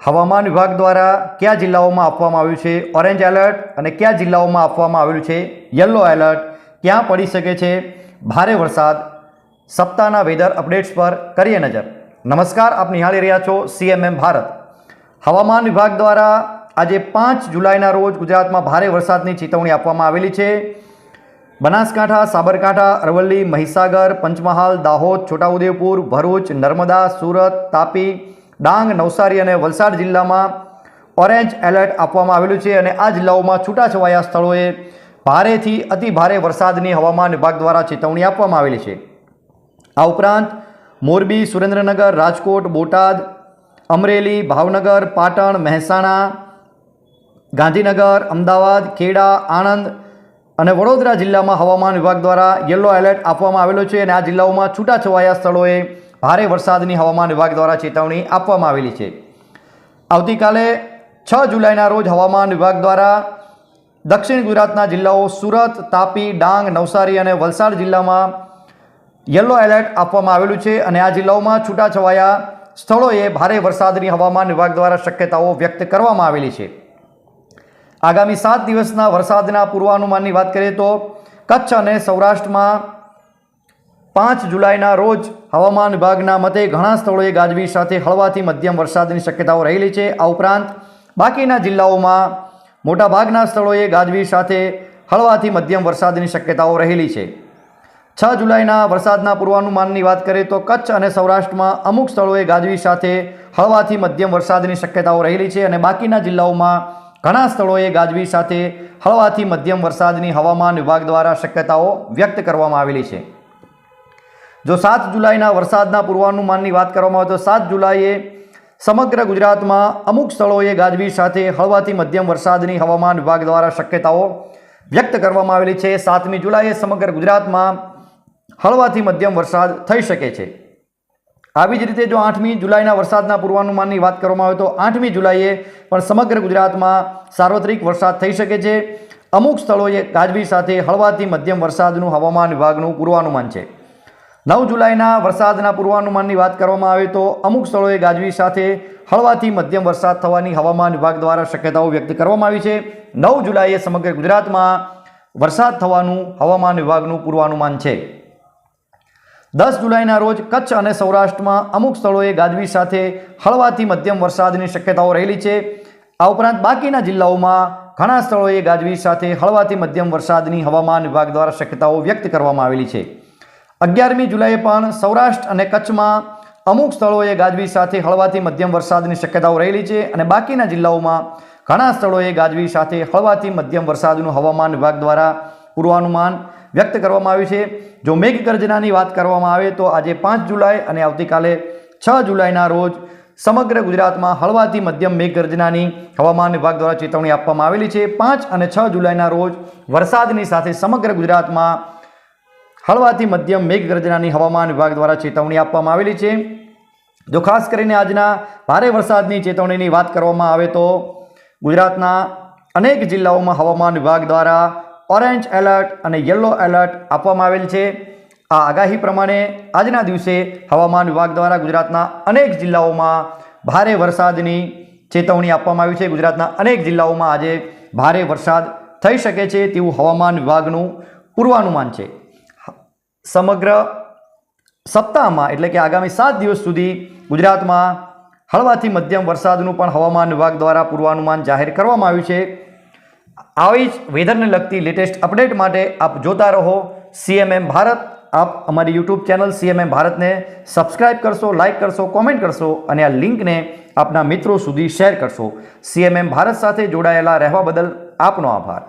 હવામાન વિભાગ દ્વારા કયા જિલ્લાઓમાં આપવામાં આવ્યું છે ઓરેન્જ એલર્ટ અને કયા જિલ્લાઓમાં આપવામાં આવેલું છે યલો એલર્ટ, ક્યાં પડી શકે છે ભારે વરસાદ, સપ્તાહના વેધર અપડેટ્સ પર કરીએ નજર। નમસ્કાર, આપ નિહાળી રહ્યા છો CMM ભારત। હવામાન વિભાગ દ્વારા આજે 5 જુલાઈના રોજ ગુજરાતમાં ભારે વરસાદની ચેતવણી આપવામાં આવેલી છે। બનાસકાંઠા, સાબરકાંઠા, અરવલ્લી, મહીસાગર, પંચમહાલ, દાહોદ, છોટાઉદેપુર, ભરૂચ, નર્મદા, સુરત, તાપી, ડાંગ, નવસારી અને વલસાડ જિલ્લામાં ઓરેન્જ એલર્ટ આપવામાં આવેલું છે અને આ જિલ્લાઓમાં છૂટાછવાયા સ્થળોએ ભારેથી અતિ ભારે વરસાદની હવામાન વિભાગ દ્વારા ચેતવણી આપવામાં આવેલી છે। આ ઉપરાંત મોરબી, સુરેન્દ્રનગર, રાજકોટ, બોટાદ, અમરેલી, ભાવનગર, પાટણ, મહેસાણા, ગાંધીનગર, અમદાવાદ, ખેડા, આણંદ અને વડોદરા જિલ્લામાં હવામાન વિભાગ દ્વારા યલો એલર્ટ આપવામાં આવેલો છે અને આ જિલ્લાઓમાં છૂટાછવાયા સ્થળોએ ભારે વરસાદની હવામાન વિભાગ દ્વારા ચેતવણી આપવામાં આવેલી છે। આવતીકાલે 6 જુલાઈના રોજ હવામાન વિભાગ દ્વારા દક્ષિણ ગુજરાતના જિલ્લાઓ સુરત, તાપી, ડાંગ, નવસારી અને વલસાડ જિલ્લામાં યલો એલર્ટ આપવામાં આવેલું છે અને આ જિલ્લાઓમાં છૂટાછવાયા સ્થળોએ ભારે વરસાદની હવામાન વિભાગ દ્વારા શક્યતાઓ વ્યક્ત કરવામાં આવેલી છે। આગામી 7 દિવસના વરસાદના પૂર્વાનુમાનની વાત કરીએ તો કચ્છ અને સૌરાષ્ટ્રમાં 5 જુલાઈના રોજ હવામાન વિભાગના મતે ઘણા સ્થળોએ ગાજવીજ સાથે હળવાથી મધ્યમ વરસાદની શક્યતાઓ રહેલી છે। આ ઉપરાંત બાકીના જિલ્લાઓમાં મોટાભાગના સ્થળોએ ગાજવીજ સાથે હળવાથી મધ્યમ વરસાદની શક્યતાઓ રહેલી છે। 6 જુલાઈના વરસાદના પૂર્વાનુમાનની વાત કરીએ તો કચ્છ અને સૌરાષ્ટ્રમાં અમુક સ્થળોએ ગાજવીજ સાથે હળવાથી મધ્યમ વરસાદની શક્યતાઓ રહેલી છે અને બાકીના જિલ્લાઓમાં ઘણા સ્થળોએ ગાજવીજ સાથે હળવાથી મધ્યમ વરસાદની હવામાન વિભાગ દ્વારા શક્યતાઓ વ્યક્ત કરવામાં આવેલી છે। જો 7 જુલાઈના વરસાદના પૂર્વાનુમાનની વાત કરવામાં આવે તો 7 જુલાઈએ સમગ્ર ગુજરાતમાં અમુક સ્થળોએ ગાજવીજ સાથે હળવાથી મધ્યમ વરસાદની હવામાન વિભાગ દ્વારા શક્યતાઓ વ્યક્ત કરવામાં આવેલી છે। 7મી જુલાઈએ સમગ્ર ગુજરાતમાં હળવાથી મધ્યમ વરસાદ થઈ શકે છે। આવી જ રીતે જો 8મી જુલાઈના વરસાદના પૂર્વાનુમાનની વાત કરવામાં આવે તો 8મી જુલાઈએ પણ સમગ્ર ગુજરાતમાં સાર્વત્રિક વરસાદ થઈ શકે છે। અમુક સ્થળોએ ગાજવીજ સાથે હળવાથી મધ્યમ વરસાદનું હવામાન વિભાગનું પૂર્વાનુમાન છે। 9 જુલાઈના વરસાદના પૂર્વાનુમાનની વાત કરવામાં આવે તો અમુક સ્થળોએ ગાજવીજ સાથે હળવાથી મધ્યમ વરસાદ થવાની હવામાન વિભાગ દ્વારા શક્યતાઓ વ્યક્ત કરવામાં આવી છે। 9 જુલાઈએ સમગ્ર ગુજરાતમાં વરસાદ થવાનું હવામાન વિભાગનું પૂર્વાનુમાન છે। 10 જુલાઈના રોજ કચ્છ અને સૌરાષ્ટ્રમાં અમુક સ્થળોએ ગાજવીજ સાથે હળવાથી મધ્યમ વરસાદની શક્યતાઓ રહેલી છે। આ ઉપરાંત બાકીના જિલ્લાઓમાં ઘણા સ્થળોએ ગાજવીજ સાથે હળવાથી મધ્યમ વરસાદની હવામાન વિભાગ દ્વારા શક્યતાઓ વ્યક્ત કરવામાં આવેલી છે। 11મી જુલાઈએ પણ સૌરાષ્ટ્ર અને કચ્છમાં અમુક સ્થળોએ ગાજવીજ સાથે હળવાથી મધ્યમ વરસાદની શક્યતાઓ રહેલી છે અને બાકીના જિલ્લાઓમાં ઘણા સ્થળોએ ગાજવીજ સાથે હળવાથી મધ્યમ વરસાદનું હવામાન વિભાગ દ્વારા પૂર્વાનુમાન વ્યક્ત કરવામાં આવ્યું છે। જો મેઘગર્જનાની વાત કરવામાં આવે તો આજે 5 જુલાઈ અને આવતીકાલે 6 જુલાઈના રોજ સમગ્ર ગુજરાતમાં હળવાથી મધ્યમ મેઘગર્જનાની હવામાન વિભાગ દ્વારા ચેતવણી આપવામાં આવેલી છે। 5 અને 6 જુલાઈના રોજ વરસાદની સાથે સમગ્ર ગુજરાતમાં હળવાથી મધ્યમ મેઘગર્જનાની હવામાન વિભાગ દ્વારા ચેતવણી આપવામાં આવેલી છે। જો ખાસ કરીને આજના ભારે વરસાદની ચેતવણીની વાત કરવામાં આવે તો ગુજરાતના અનેક જિલ્લાઓમાં હવામાન વિભાગ દ્વારા ઓરેન્જ એલર્ટ અને યલો એલર્ટ આપવામાં આવેલ છે। આ આગાહી પ્રમાણે આજના દિવસે હવામાન વિભાગ દ્વારા ગુજરાતના અનેક જિલ્લાઓમાં ભારે વરસાદની ચેતવણી આપવામાં આવી છે। ગુજરાતના અનેક જિલ્લાઓમાં આજે ભારે વરસાદ થઈ શકે છે તેવું હવામાન વિભાગનું પૂર્વાનુમાન છે। સમગ્ર સપ્તાહમાં એટલે કે આગામી 7 દિવસ સુધી ગુજરાતમાં હળવાથી મધ્યમ વરસાદનું પણ હવામાન વિભાગ દ્વારા પૂર્વાનુમાન જાહેર કરવામાં આવ્યું છે। આવી જ વેધરને લગતી લેટેસ્ટ અપડેટ માટે આપ જોતા રહો CMM ભારત। આપ અમારી YouTube ચેનલ CMM ભારતને સબસ્ક્રાઇબ કરશો, લાઇક કરશો, કોમેન્ટ કરશો અને આ લિંકને આપના મિત્રો સુધી શેર કરશો। CMM ભારત સાથે જોડાયેલા રહેવા બદલ આપનો આભાર।